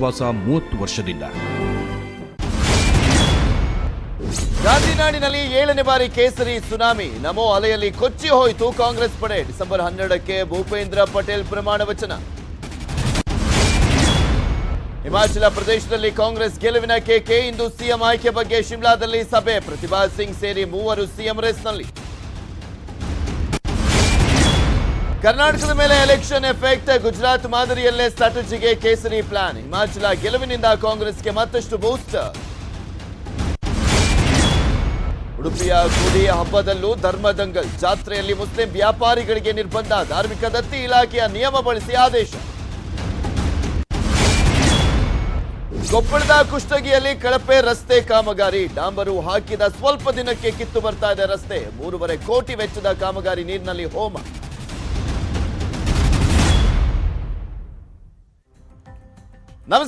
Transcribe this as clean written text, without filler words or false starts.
ವಾಸ 30 ವರ್ಷದಿಂದ. ಗಾಂಧಿನಾಡಿನಲ್ಲಿ 7ನೇ ಬಾರಿ ಕೇಸರಿ ಸುನಾಮಿ. ನಮೋ ಅಲೆಯಲ್ಲಿ ಕೊಚ್ಚಿ ಹೋಯಿತು ಕಾಂಗ್ರೆಸ್ ಪಡೆ. ಡಿಸೆಂಬರ್ 12ಕ್ಕೆ ಭೂಪೇಂದ್ರ ಪಟೇಲ್ ಪ್ರಮಾಣ ವಚನ. ಹಿಮಾಚಲ ಪ್ರದೇಶದಲ್ಲಿ ಕಾಂಗ್ರೆಸ್ ಗೆಲುವಿನ ಕೇಕೆ. ಇಂದು ಸಿಎಂ ಆಯ್ಕೆ ಬಗ್ಗೆ ಶಿಮ್ಲಾದಲ್ಲಿ ಸಭೆ. ಪ್ರತಿಭಾ ಸಿಂಗ್ ಸೇರಿ 3 ಸಿಎಂ ರೇಸ್ನಲ್ಲಿ. ಕರ್ನಾಟಕದ ಮೇಲೆ ಎಲೆಕ್ಷನ್ ಎಫೆಕ್ಟ್. ಗುಜರಾತ್ ಮಾದರಿಯಲ್ಲೇ ಸ್ಟ್ರಾಟಜಿಗೆ ಕೇಸರಿ ಪ್ಲಾನ್. ಹಿಮಾಚಲ ಗೆಲುವಿನಿಂದ ಕಾಂಗ್ರೆಸ್ಗೆ ಮತ್ತಷ್ಟು ಬೂಸ್ಟ್. ಉಡುಪಿಯ ಗುಡಿ ಹಬ್ಬದಲ್ಲೂ ಧರ್ಮದಂಗಲ್. ಜಾತ್ರೆಯಲ್ಲಿ ಮುಸ್ಲಿಂ ವ್ಯಾಪಾರಿಗಳಿಗೆ ನಿರ್ಬಂಧ. ಧಾರ್ಮಿಕ ದತ್ತಿ ಇಲಾಖೆಯ ನಿಯಮ ಬಳಸಿ ಆದೇಶ. ಕೊಪ್ಪಳದ ಕುಷ್ಟಗಿಯಲ್ಲಿ ಕಳಪೆ ರಸ್ತೆ ಕಾಮಗಾರಿ. ಡಾಂಬರು ಹಾಕಿದ ಸ್ವಲ್ಪ ದಿನಕ್ಕೆ ಕಿತ್ತು ಬರ್ತಾ ಇದೆ ರಸ್ತೆ. 3.5 ಕೋಟಿ ವೆಚ್ಚದ ಕಾಮಗಾರಿ ನೀರಿನಲ್ಲಿ ಹೋಮ. ನಮಸ್ಕಾರ.